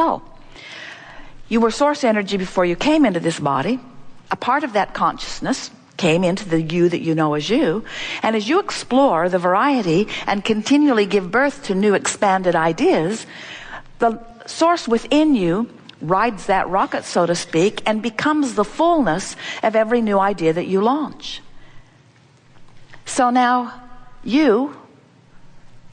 So, you were source energy before you came into this body. A part of that consciousness came into the you that you know as you. And as you explore the variety and continually give birth to new expanded ideas, the source within you rides that rocket, so to speak, and becomes the fullness of every new idea that you launch. So now, you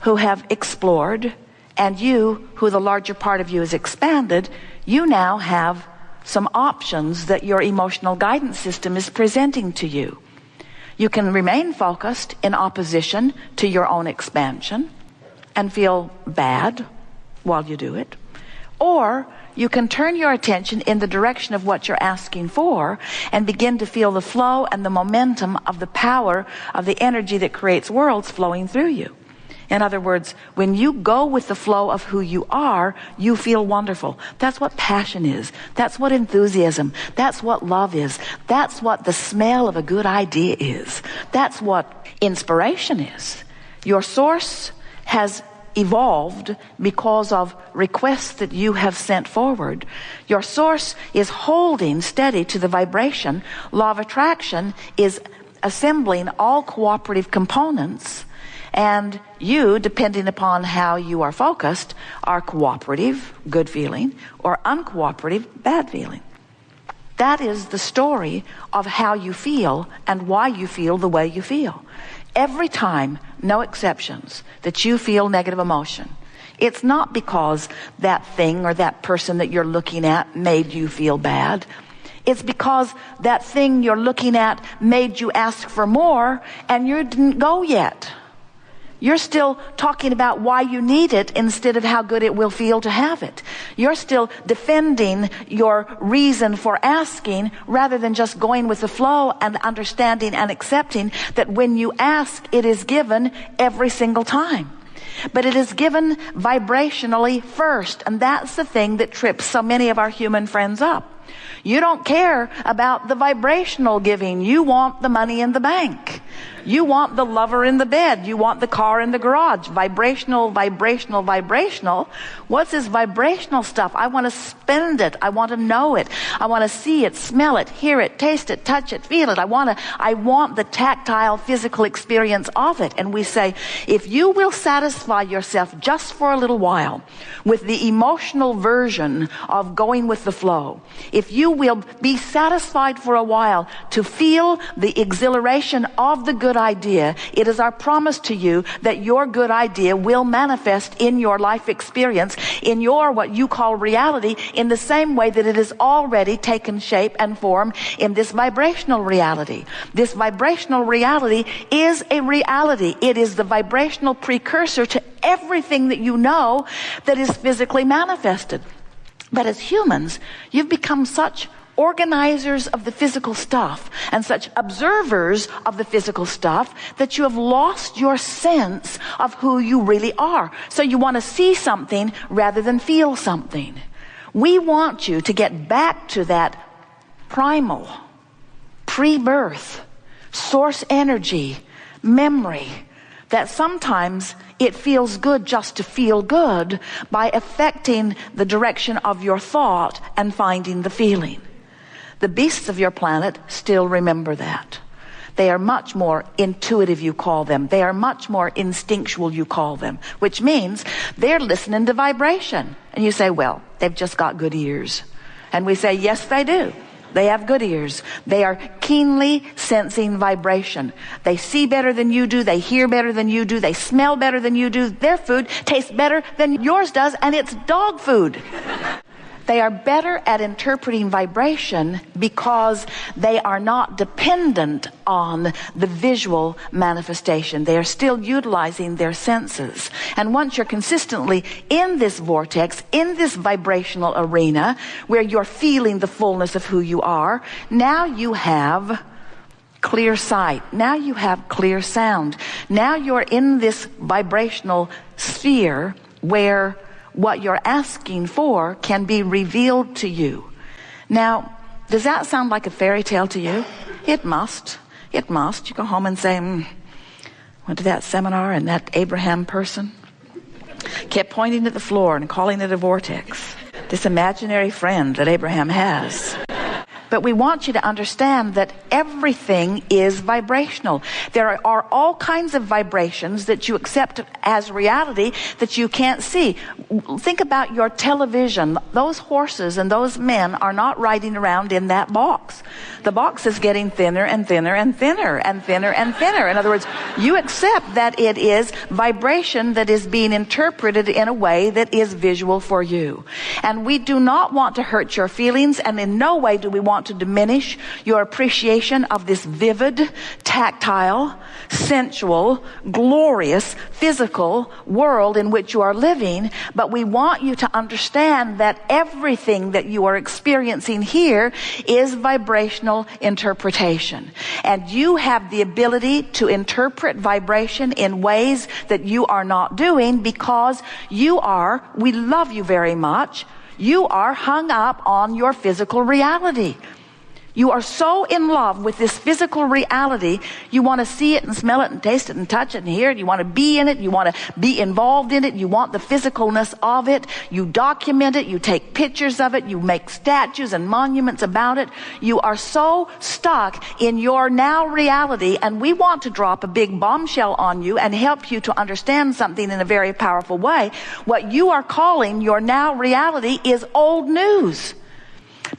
who have explored, and you who the larger part of you is expanded, you now have some options that your emotional guidance system is presenting to you. You can remain focused in opposition to your own expansion and feel bad while you do it. Or you can turn your attention in the direction of what you're asking for and begin to feel the flow and the momentum of the power of the energy that creates worlds flowing through you. In other words, when you go with the flow of who you are, you feel wonderful. That's what passion is. That's what enthusiasm. That's what love is. That's what the smell of a good idea is. That's what inspiration is. Your source has evolved because of requests that you have sent forward. Your source is holding steady to the vibration. Law of attraction is assembling all cooperative components, and you, depending upon how you are focused, are cooperative, good feeling, or uncooperative, bad feeling. That is the story of how you feel and why you feel the way you feel. Every time, no exceptions, that you feel negative emotion, it's not because that thing or that person that you're looking at made you feel bad. It's because that thing you're looking at made you ask for more and you didn't go yet. You're still talking about why you need it instead of how good it will feel to have it. You're still defending your reason for asking rather than just going with the flow and understanding and accepting that when you ask, it is given every single time. But it is given vibrationally first, and that's the thing that trips so many of our human friends up. You don't care about the vibrational giving. You want the money in the bank. You want the lover in the bed. You want the car in the garage. Vibrational, vibrational, vibrational. What's this vibrational stuff? I want to spend it. I want to know it. I want to see it, smell it, hear it, taste it, touch it, feel it. I want the tactile, physical experience of it. And we say, if you will satisfy yourself just for a little while with the emotional version of going with the flow, if you will be satisfied for a while to feel the exhilaration of the good idea, it is our promise to you that your good idea will manifest in your life experience, in your what you call reality, in the same way that it has already taken shape and form in this vibrational reality. This vibrational reality is a reality. It is the vibrational precursor to everything that you know that is physically manifested. But as humans, you've become such organizers of the physical stuff and such observers of the physical stuff that you have lost your sense of who you really are. So you want to see something rather than feel something. We want you to get back to that primal, pre-birth, source energy, memory, that sometimes it feels good just to feel good by affecting the direction of your thought and finding the feeling. The beasts of your planet still remember that. They are much more intuitive, you call them. They are much more instinctual, you call them, which means they're listening to vibration. And you say, well, they've just got good ears. And we say, yes, they do. They have good ears. They are keenly sensing vibration. They see better than you do. They hear better than you do. They smell better than you do. Their food tastes better than yours does, and it's dog food. They are better at interpreting vibration because they are not dependent on the visual manifestation. They are still utilizing their senses. And once you're consistently in this vortex, in this vibrational arena, where you're feeling the fullness of who you are, now you have clear sight. Now you have clear sound. Now you're in this vibrational sphere where what you're asking for can be revealed to you. Now, does that sound like a fairy tale to you? It must. It must. You go home and say, went to that seminar and that Abraham person kept pointing at the floor and calling it a vortex. this imaginary friend that Abraham has. But we want you to understand that everything is vibrational. There are all kinds of vibrations that you accept as reality that you can't see. Think about your television. Those horses and those men are not riding around in that box. The box is getting thinner and thinner and thinner and thinner and thinner. In other words, you accept that it is vibration that is being interpreted in a way that is visual for you. And we do not want to hurt your feelings, and in no way do we want to diminish your appreciation of this vivid, tactile, sensual, glorious, physical world in which you are living. But we want you to understand that everything that you are experiencing here is vibrational interpretation. And you have the ability to interpret vibration in ways that you are not doing because we love you very much. You are hung up on your physical reality. You are so in love with this physical reality, you want to see it and smell it and taste it and touch it and hear it. You want to be in it. You want to be involved in it. You want the physicalness of it. You document it. You take pictures of it. You make statues and monuments about it. You are so stuck in your now reality, and we want to drop a big bombshell on you and help you to understand something in a very powerful way. What you are calling your now reality is old news,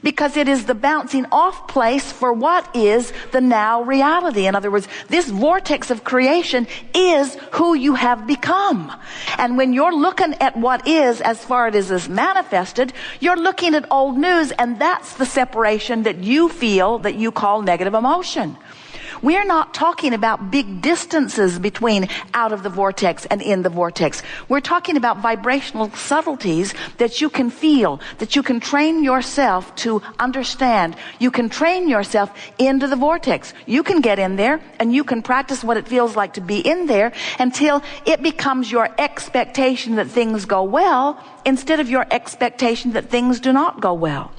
because it is the bouncing off place for what is the now reality. In other words, this vortex of creation is who you have become. And when you're looking at what is as far as it is manifested, you're looking at old news, and that's the separation that you feel, that you call negative emotion. We're not talking about big distances between out of the vortex and in the vortex. We're talking about vibrational subtleties that you can feel, that you can train yourself to understand. You can train yourself into the vortex. You can get in there and you can practice what it feels like to be in there until it becomes your expectation that things go well instead of your expectation that things do not go well.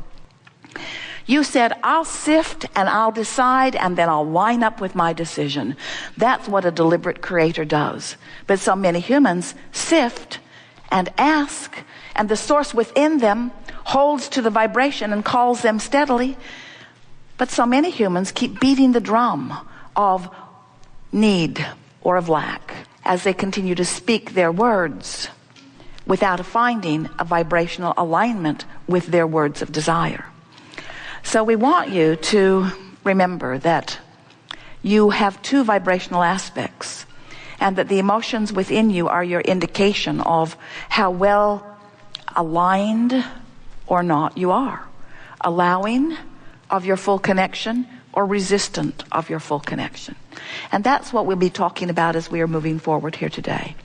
You said, I'll sift and I'll decide and then I'll line up with my decision. That's what a deliberate creator does. But so many humans sift and ask, and the source within them holds to the vibration and calls them steadily. But so many humans keep beating the drum of need or of lack as they continue to speak their words without finding a vibrational alignment with their words of desire. So we want you to remember that you have two vibrational aspects, and that the emotions within you are your indication of how well aligned or not you are, allowing of your full connection or resistant of your full connection. And that's what we'll be talking about as we are moving forward here today.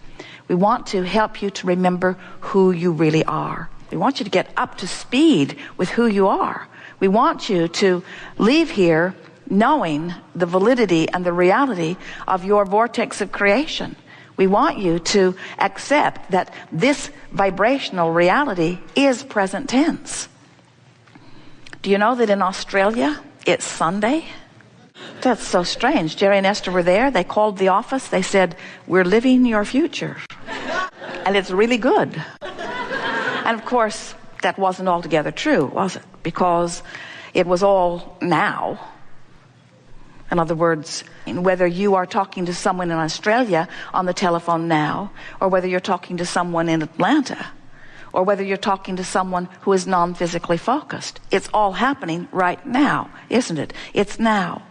We want to help you to remember who you really are. We want you to get up to speed with who you are. We want you to leave here knowing the validity and the reality of your vortex of creation. We want you to accept that this vibrational reality is present tense. Do you know that in Australia, it's Sunday? That's so strange. Jerry and Esther were there. They called the office. They said, we're living your future. And it's really good. And of course, that wasn't altogether true, was it? Because it was all now. In other words, whether you are talking to someone in Australia on the telephone now, or whether you're talking to someone in Atlanta, or whether you're talking to someone who is non-physically focused, it's all happening right now, isn't it? It's now.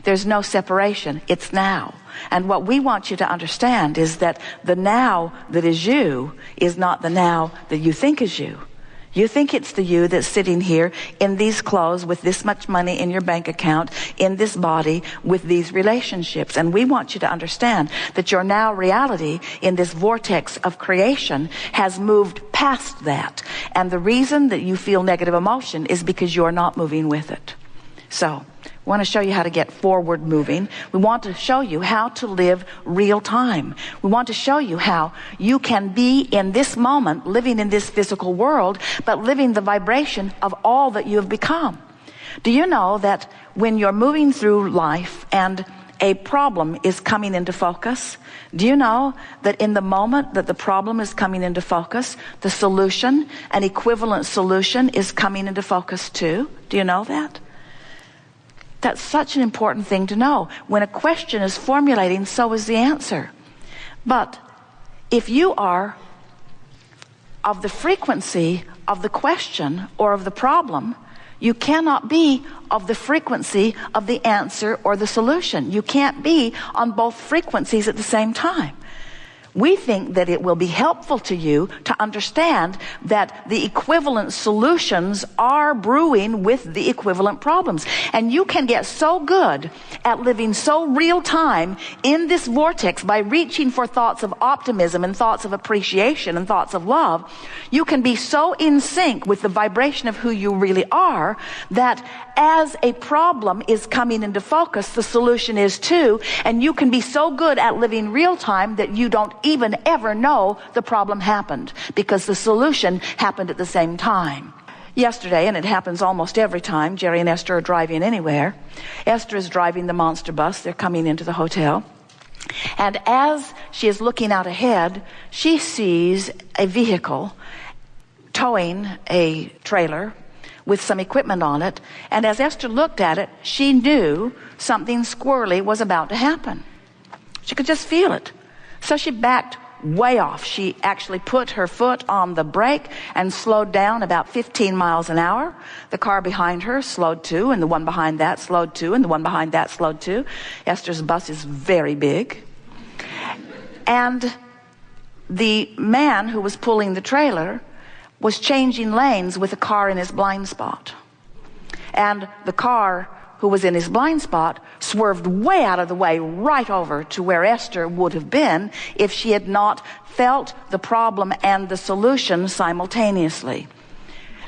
There's no separation. It's now. And what we want you to understand is that the now that is you is not the now that you think is you. You think it's the you that's sitting here in these clothes with this much money in your bank account, in this body, with these relationships. And we want you to understand that your now reality in this vortex of creation has moved past that. And the reason that you feel negative emotion is because you're not moving with it. So we want to show you how to get forward moving. We want to show you how to live real time. We want to show you how you can be in this moment, living in this physical world, but living the vibration of all that you have become. Do you know that when you're moving through life and a problem is coming into focus, do you know that in the moment that the problem is coming into focus, the solution, an equivalent solution, is coming into focus too? Do you know that? That's such an important thing to know. When a question is formulating, so is the answer. But if you are of the frequency of the question or of the problem, you cannot be of the frequency of the answer or the solution. You can't be on both frequencies at the same time. We think that it will be helpful to you to understand that the equivalent solutions are brewing with the equivalent problems. And you can get so good at living so real time in this vortex by reaching for thoughts of optimism and thoughts of appreciation and thoughts of love. You can be so in sync with the vibration of who you really are that as a problem is coming into focus, the solution is too. And you can be so good at living real time that you don't even ever know the problem happened, because the solution happened at the same time. Yesterday, and it happens almost every time, Jerry and Esther are driving anywhere. Esther is driving the monster bus. They're coming into the hotel. And as she is looking out ahead, she sees a vehicle towing a trailer with some equipment on it. And as Esther looked at it, she knew something squirrely was about to happen. She could just feel it. So she backed way off. She actually put her foot on the brake and slowed down about 15 miles an hour. The car behind her slowed too, and the one behind that slowed too, and the one behind that slowed too. Esther's bus is very big. And the man who was pulling the trailer was changing lanes with a car in his blind spot. And the car who was in his blind spot swerved way out of the way right over to where Esther would have been if she had not felt the problem and the solution simultaneously.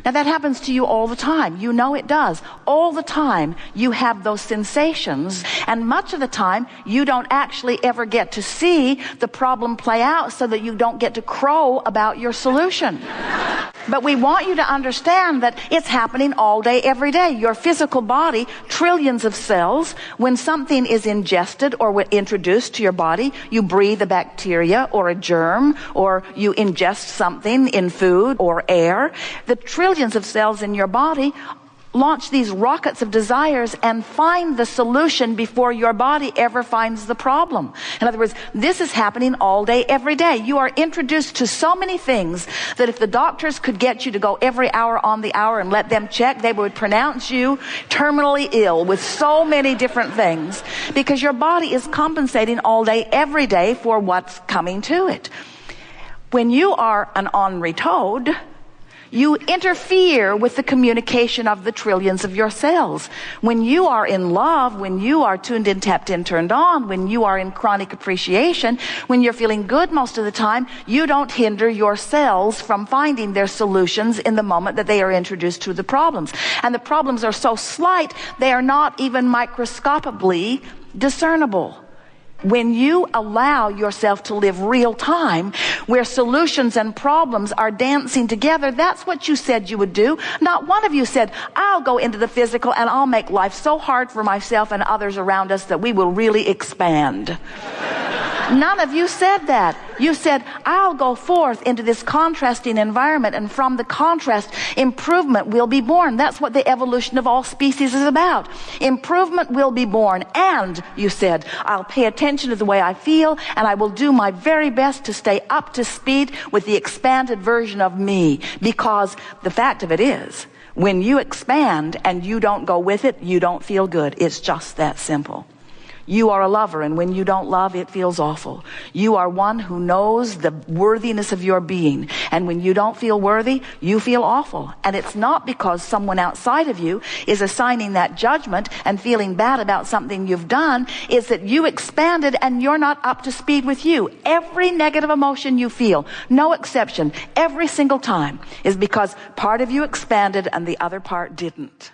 Now that happens to you all the time. You know it does. All the time you have those sensations, and much of the time you don't actually ever get to see the problem play out so that you don't get to crow about your solution. But we want you to understand that it's happening all day, every day. Your physical body, trillions of cells, when something is ingested or introduced to your body, you breathe a bacteria or a germ, or you ingest something in food or air. The trillions of cells in your body launch these rockets of desires and find the solution before your body ever finds the problem. In other words, this is happening all day, every day. You are introduced to so many things that if the doctors could get you to go every hour on the hour and let them check, they would pronounce you terminally ill with so many different things, because your body is compensating all day, every day for what's coming to it. When you are an ornery toad, you interfere with the communication of the trillions of your cells. When you are in love, when you are tuned in, tapped in, turned on, when you are in chronic appreciation, when you're feeling good most of the time, you don't hinder your cells from finding their solutions in the moment that they are introduced to the problems. And the problems are so slight, they are not even microscopically discernible. When you allow yourself to live real time, where solutions and problems are dancing together, that's what you said you would do. Not one of you said, I'll go into the physical and I'll make life so hard for myself and others around us that we will really expand. None of you said that. You said, I'll go forth into this contrasting environment, and from the contrast, improvement will be born. That's what the evolution of all species is about. Improvement will be born. And, you said, I'll pay attention to the way I feel, and I will do my very best to stay up to speed with the expanded version of me. Because the fact of it is, when you expand and you don't go with it, you don't feel good. It's just that simple. You are a lover, and when you don't love, it feels awful. You are one who knows the worthiness of your being, and when you don't feel worthy, you feel awful. And it's not because someone outside of you is assigning that judgment and feeling bad about something you've done. It's that you expanded and you're not up to speed with you. Every negative emotion you feel, no exception, every single time, is because part of you expanded and the other part didn't.